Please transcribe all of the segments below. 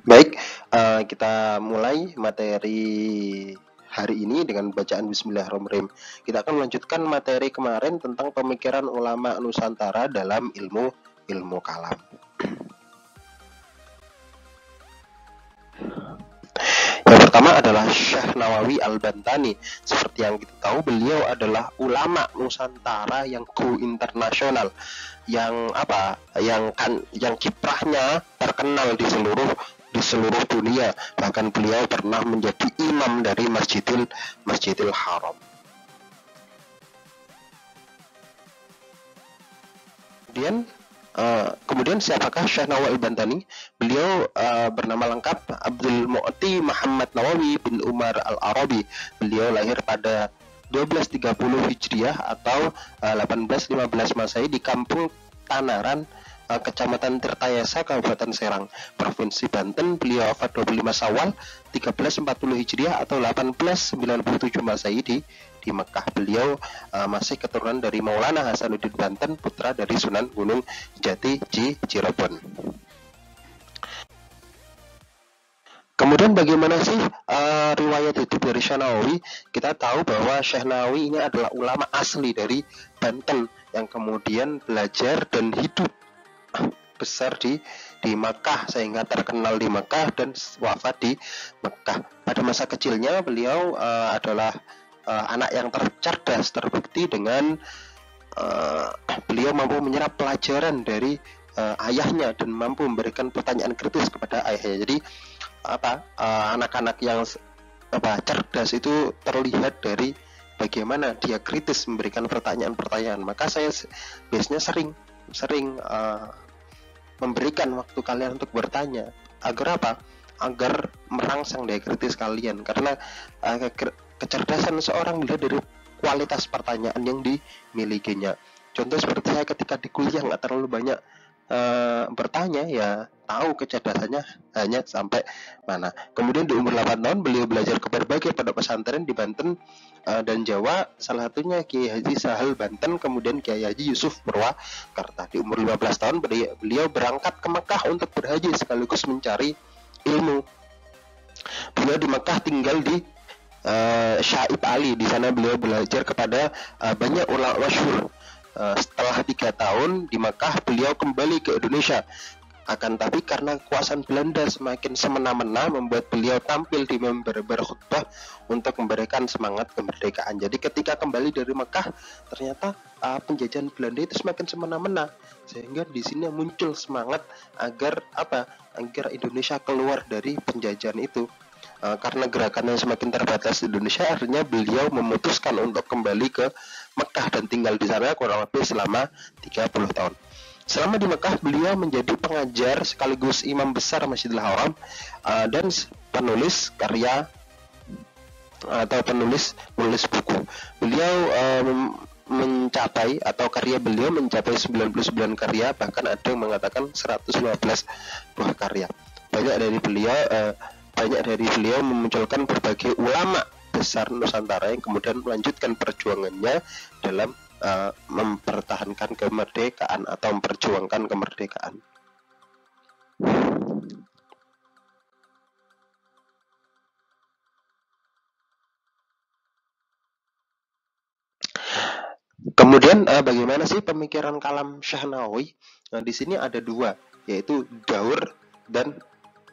Baik, kita mulai materi hari ini dengan bacaan Bismillahirrahmanirrahim. Kita akan melanjutkan materi kemarin tentang pemikiran ulama Nusantara dalam ilmu kalam. Yang pertama adalah Syekh Nawawi Al-Bantani. Seperti yang kita tahu, beliau adalah ulama Nusantara yang go internasional, yang kiprahnya terkenal di seluruh dunia. Bahkan beliau pernah menjadi imam dari Masjidil Haram. Kemudian siapakah Syekh Nawawi Al-Bantani? Beliau bernama lengkap Abdul Mu'ti Muhammad Nawawi bin Umar Al-Arabi. Beliau lahir pada 1230 Hijriah atau 1815 Masehi di Kampung Tanaran, Kecamatan Tirtayasa, Kabupaten Serang, Provinsi Banten. Beliau wafat 25 Syawal 1340 Hijriah atau 1897 Masehi di Mekah. Beliau masih keturunan dari Maulana Hasanuddin Banten, putra dari Sunan Gunung Jati Cirebon. Kemudian bagaimana sih riwayat hidup dari Syekh Nawawi? Kita tahu bahwa Syekh Nawawi ini adalah ulama asli dari Banten yang kemudian belajar dan hidup besar di Makkah, sehingga terkenal di Makkah dan wafat di Makkah. Pada masa kecilnya beliau adalah anak yang cerdas, terbukti dengan beliau mampu menyerap pelajaran dari ayahnya dan mampu memberikan pertanyaan kritis kepada ayahnya. Jadi anak-anak yang cerdas itu terlihat dari bagaimana dia kritis memberikan pertanyaan-pertanyaan. Maka saya biasanya sering memberikan waktu kalian untuk bertanya agar agar merangsang daya kritis kalian, karena kecerdasan seorang dilihat dari kualitas pertanyaan yang dimilikinya. Contoh seperti saya ketika di kuliah nggak terlalu banyak bertanya, ya tahu kecerdasannya hanya sampai mana. Kemudian di umur 8 tahun beliau belajar ke berbagai pondok pesantren di Banten dan Jawa, salah satunya Kiai Haji Sahal Banten, kemudian Kiai Haji Yusuf Purwakarta. Di umur 15 tahun beliau berangkat ke Mekah untuk berhaji sekaligus mencari ilmu. Beliau di Mekah tinggal di Syaib Ali. Di sana beliau belajar kepada banyak ulama masyhur. Setelah 3 tahun di Makkah, beliau kembali ke Indonesia. Akan tapi karena kekuasaan Belanda semakin semena-mena, membuat beliau tampil di mimbar berkhutbah untuk memberikan semangat kemerdekaan. Jadi ketika kembali dari Makkah, ternyata penjajahan Belanda itu semakin semena-mena, sehingga di sini muncul semangat agar Indonesia keluar dari penjajahan itu. Karena gerakannya semakin terbatas di Indonesia, akhirnya beliau memutuskan untuk kembali ke Mekah dan tinggal di sana kurang lebih selama 30 tahun. Selama di Mekah, beliau menjadi pengajar sekaligus imam besar Masjidil Haram dan penulis karya atau penulis buku. Beliau karya beliau mencapai 99 karya, bahkan ada yang mengatakan 115 buah karya. Banyak dari beliau memunculkan berbagai ulama besar Nusantara yang kemudian melanjutkan perjuangannya dalam mempertahankan kemerdekaan atau memperjuangkan kemerdekaan. Kemudian bagaimana sih pemikiran kalam Syekh Nawawi? Di sini ada dua, yaitu daur dan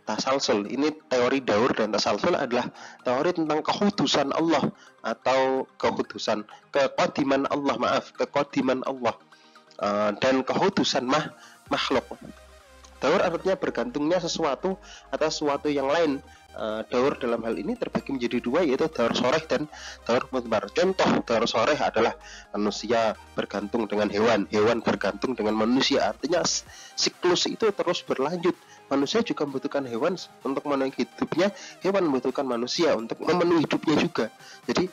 tasalsul. Ini teori daur dan tasalsul adalah teori tentang kehudusan Allah atau kekodiman Allah dan kehudusan makhluk. Daur artinya bergantungnya sesuatu atau sesuatu yang lain. Daur dalam hal ini terbagi menjadi dua, yaitu daur soreh dan daur mudmar. Contoh daur soreh adalah manusia bergantung dengan hewan, hewan bergantung dengan manusia. Artinya siklus itu terus berlanjut. Manusia juga membutuhkan hewan untuk memenuhi hidupnya, hewan membutuhkan manusia untuk memenuhi hidupnya juga. Jadi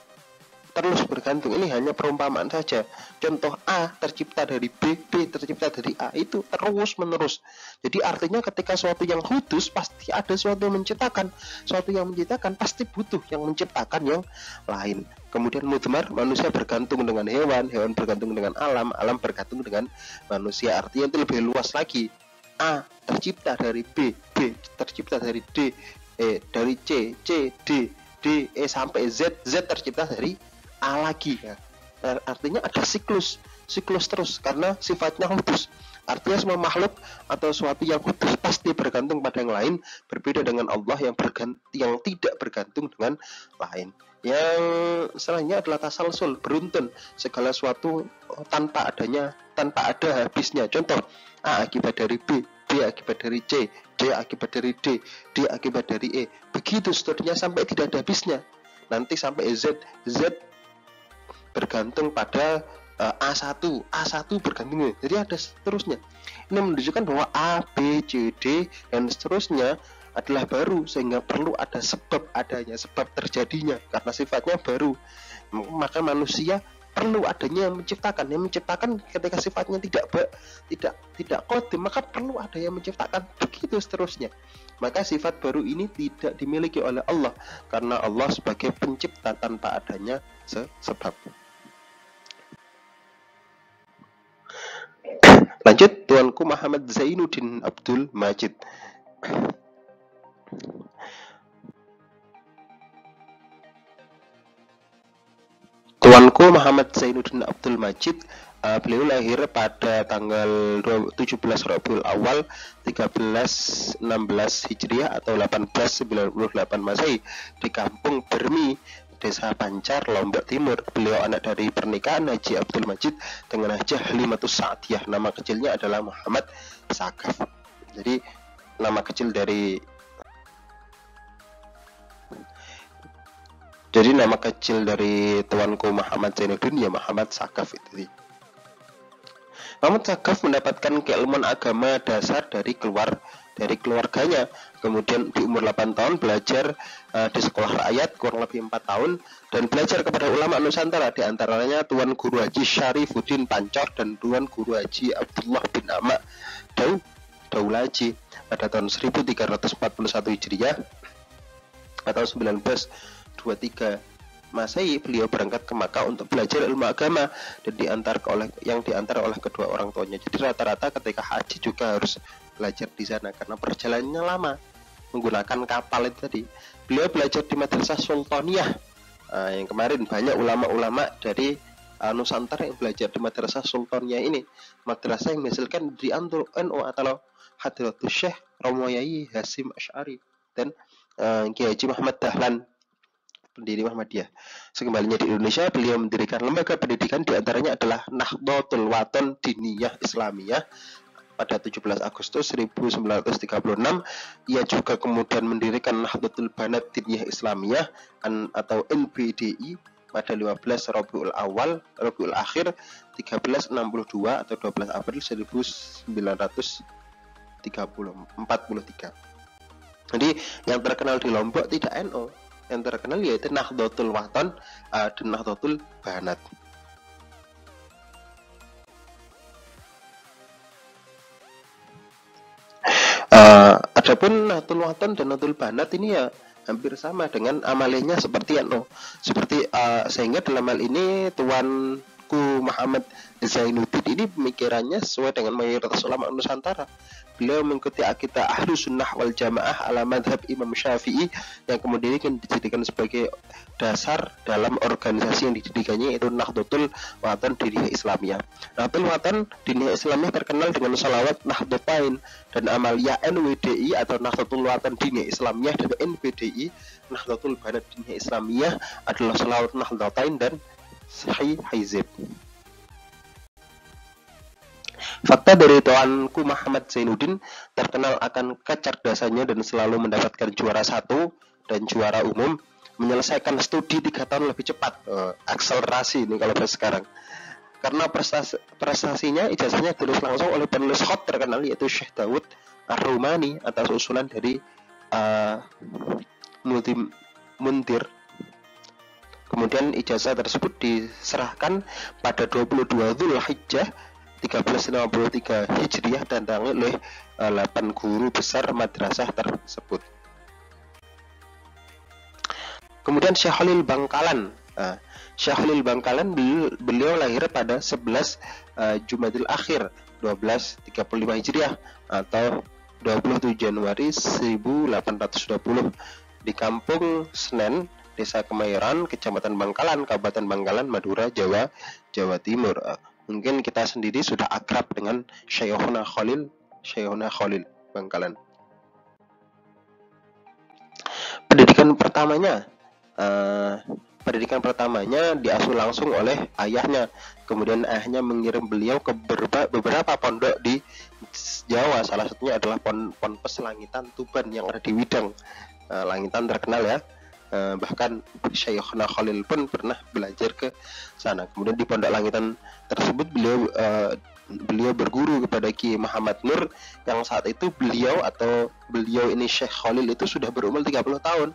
terus bergantung. Ini hanya perumpamaan saja. Contoh A tercipta dari B, B tercipta dari A, itu terus menerus. Jadi artinya ketika suatu yang hudus pasti ada suatu yang menciptakan. Suatu yang menciptakan pasti butuh yang menciptakan yang lain. Kemudian mudmar, manusia bergantung dengan hewan, hewan bergantung dengan alam, alam bergantung dengan manusia. Artinya itu lebih luas lagi. A tercipta dari B, B B, tercipta dari D, dari C, D, sampai Z tercipta dari A lagi ya. Artinya ada siklus terus karena sifatnya kudus. Artinya semua makhluk atau sesuatu yang kudus pasti bergantung pada yang lain, berbeda dengan Allah yang tidak bergantung dengan lain. Yang selanjutnya adalah tasalsul, beruntun, segala sesuatu tanpa ada habisnya. Contoh, A akibat dari B, B akibat dari C, D akibat dari D, D akibat dari E. Begitu seterusnya sampai tidak ada habisnya. Nanti sampai Z bergantung pada A1 bergantung. Jadi ada seterusnya. Ini menunjukkan bahwa A, B, C, D dan seterusnya adalah baru, sehingga perlu ada sebab terjadinya karena sifatnya baru. Maka manusia perlu adanya yang menciptakan ketika sifatnya tidak kodim, maka perlu ada yang menciptakan, begitu seterusnya. Maka sifat baru ini tidak dimiliki oleh Allah karena Allah sebagai pencipta tanpa adanya sebab. Lanjut, Tuanku Muhammad Zainuddin Abdul Majid. Tuanku Muhammad Zainuddin Abdul Majid, beliau lahir pada tanggal 17 Rabiul Awal 1316 Hijriah atau 1898 Masehi di Kampung Bermi, Desa Pancar, Lombok Timur. Beliau anak dari pernikahan Haji Abdul Majid dengan Hajah Halimatus Sa'diyah. Nama kecilnya adalah Muhammad Sakaf. Jadi nama kecil dari tuanku Muhammad Zainuddin ya Muhammad Sakaf itu. Muhammad Sakaf mendapatkan keilmuan agama dasar dari keluarganya. Kemudian di umur 8 tahun belajar di sekolah rakyat kurang lebih 4 tahun dan belajar kepada ulama Nusantara, di antaranya Tuan Guru Haji Syarifuddin Pancor dan Tuan Guru Haji Abdullah bin Ahmad Daulaji pada tahun 1341 Hijriah atau 1923 Masehi. Beliau berangkat ke Makkah untuk belajar ilmu agama dan diantar oleh kedua orang tuanya. Jadi rata-rata ketika haji juga harus belajar di sana karena perjalanannya lama menggunakan kapal itu tadi. Beliau belajar di Madrasah Sultaniyah. Yang kemarin banyak ulama-ulama dari Nusantara yang belajar di Madrasah Sultaniyah ini. Madrasah yang menghasilkan di NU atau Hadratus Syekh Romo Yai Hasyim Asy'ari dan Kiai Haji Muhammad Dahlan, pendiri Muhammadiyah. Sekembalinya di Indonesia, beliau mendirikan lembaga pendidikan, diantaranya adalah Nahdlatul Wathon Diniyah Islamiyah pada 17 Agustus 1936. Ia juga kemudian mendirikan Nahdlatul Banat Diniyah Islamiyah atau NBDI pada 15 Rabiul Akhir 1362 atau 12 April 1943. Jadi yang terkenal di Lombok tidak NU, yang terkenal yaitu Nahdlatul Wathon dan Nahdlatul Banat. Adapun Nahdlatul Wathon dan Nahdlatul Banat ini ya hampir sama dengan amalnya seperti NU. Sehingga dalam hal ini Tuanku Muhammad Zainuddin ini pemikirannya sesuai dengan mayoritas ulama Nusantara. Beliau mengikuti akidah Ahlus Sunnah wal Jamaah ala madhab Imam Syafi'i yang kemudian dijadikan sebagai dasar dalam organisasi yang didirikannya, yaitu Nahdlatul Wathon Diniyah Islamiyah. Nahdlatul Wathon Diniyah Islamiyah terkenal dengan salawat Nahdlatain dan amaliyah NWDI atau Nahdlatul Wathon Diniyah Islamiyah, dan NBDI Nahdlatul Banat Diniyah Islamiyah adalah salawat Nahdlatain dan Sahih Hizib. Fakta dari Tuanku Muhammad Zainuddin terkenal akan kecerdasannya dan selalu mendapatkan juara 1 dan juara umum, menyelesaikan studi 3 tahun lebih cepat. Akselerasi ini kalau sekarang. Karena prestasinya, ijazahnya ditulis langsung oleh penulis khot terkenal yaitu Syekh Daud Ar-Rumani atas usulan dari Muntir. Kemudian ijazah tersebut diserahkan pada 22 Dzulhijjah 1353 Hijriah dan ditangani oleh 8 guru besar madrasah tersebut. Kemudian Syekh Khalil Bangkalan. Syekh Khalil Bangkalan beliau lahir pada 11 Jumadil Akhir 1235 Hijriah atau 27 Januari 1820 di Kampung Senen, Desa Kemayoran, Kecamatan Bangkalan, Kabupaten Bangkalan, Madura, Jawa Timur. Mungkin kita sendiri sudah akrab dengan Syekhuna Khalil Bangkalan. Pendidikan pertamanya diasuh langsung oleh ayahnya. Kemudian ayahnya mengirim beliau ke beberapa pondok di Jawa. Salah satunya adalah Ponpes Langitan Tuban yang ada di Widang. Langitan terkenal ya. Bahkan Syekhuna Khalil pun pernah belajar ke sana. Kemudian di Pondok Langitan tersebut beliau berguru kepada Ki Muhammad Nur, yang saat itu beliau ini Syekh Khalil itu sudah berumur 30 tahun.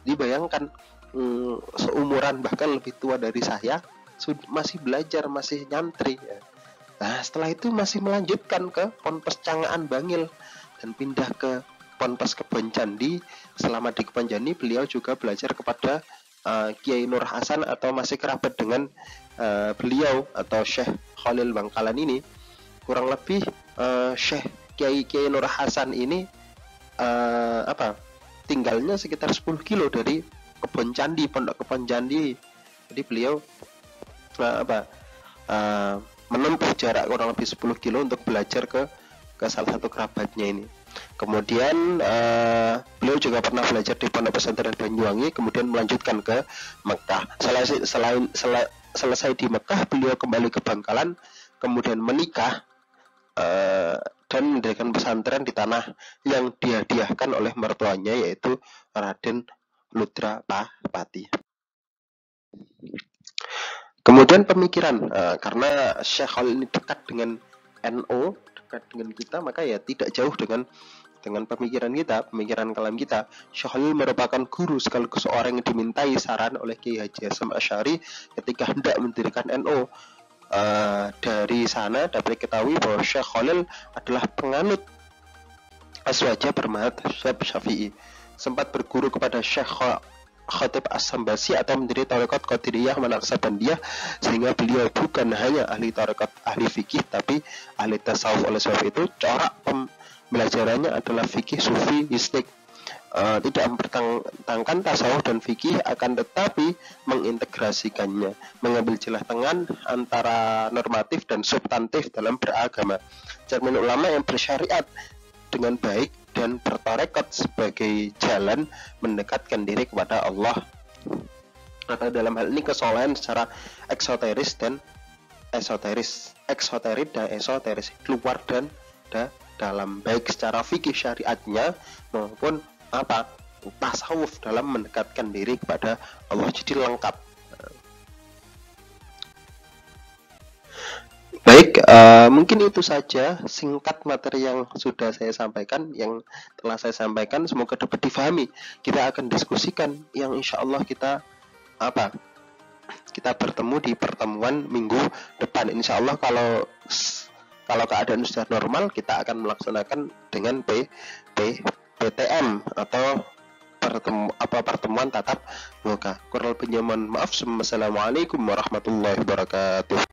Dibayangkan seumuran bahkan lebih tua dari saya, masih belajar, masih nyantri ya. Nah setelah itu masih melanjutkan ke Ponpes Cangaan Bangil dan pindah ke Ponpes Kebon Candi. Selama di Kebon Candi beliau juga belajar kepada Kiai Nur Hasan atau masih kerabat dengan beliau atau Syekh Khalil Bangkalan ini. Kurang lebih Syekh Kiai Nur Hasan ini tinggalnya sekitar 10 kilo dari Kebon Candi, Pondok Kebon Candi. Jadi beliau menempuh jarak kurang lebih 10 kilo untuk belajar ke salah satu kerabatnya ini. Kemudian beliau juga pernah belajar di Pondok Pesantren Banyuwangi, kemudian melanjutkan ke Mekah. Selesai di Mekah, beliau kembali ke Bangkalan, kemudian menikah dan mendirikan pesantren di tanah yang dihadiahkan oleh mertuanya, yaitu Raden Ludra Pati. Kemudian pemikiran, karena Syekh Khalil ini dekat dengan NU, dekat dengan kita, maka ya tidak jauh dengan pemikiran kalam kita. Syekh Khalil merupakan guru sekaligus orang yang dimintai saran oleh Kiai Haji Hasyim Asy'ari ketika hendak mendirikan NU. Dari sana dapat diketahui bahwa Syekh Khalil adalah penganut aswaja bermadzhab Syafi'i. Sempat berguru kepada Syekh Khatib As-Sambasi atau mendiri tarekat Qadiriyah Manaksabandiyah, sehingga beliau bukan hanya ahli tarekat, ahli fikih, tapi ahli tasawuf. Oleh sebab itu corak pembelajarannya adalah fikih sufi mistik. Tidak mempertentangkan tasawuf dan fikih, akan tetapi mengintegrasikannya, mengambil celah tengah antara normatif dan substantif dalam beragama. Cermin ulama yang bersyariat dengan baik dan bertarekat sebagai jalan mendekatkan diri kepada Allah, atau dalam hal ini kesolehan secara eksoteris dan esoteris, luar dan dalam, baik secara fikih syariatnya maupun tasawuf dalam mendekatkan diri kepada Allah. Jadi lengkap. Baik, mungkin itu saja singkat materi yang sudah saya sampaikan, yang telah saya sampaikan. Semoga dapat difahami. Kita akan diskusikan yang insya Allah kita bertemu di pertemuan minggu depan. Insya Allah kalau keadaan sudah normal, kita akan melaksanakan dengan PTM atau pertemuan tatap muka. Kurang lebihnya mohon maaf. Assalamualaikum warahmatullahi wabarakatuh.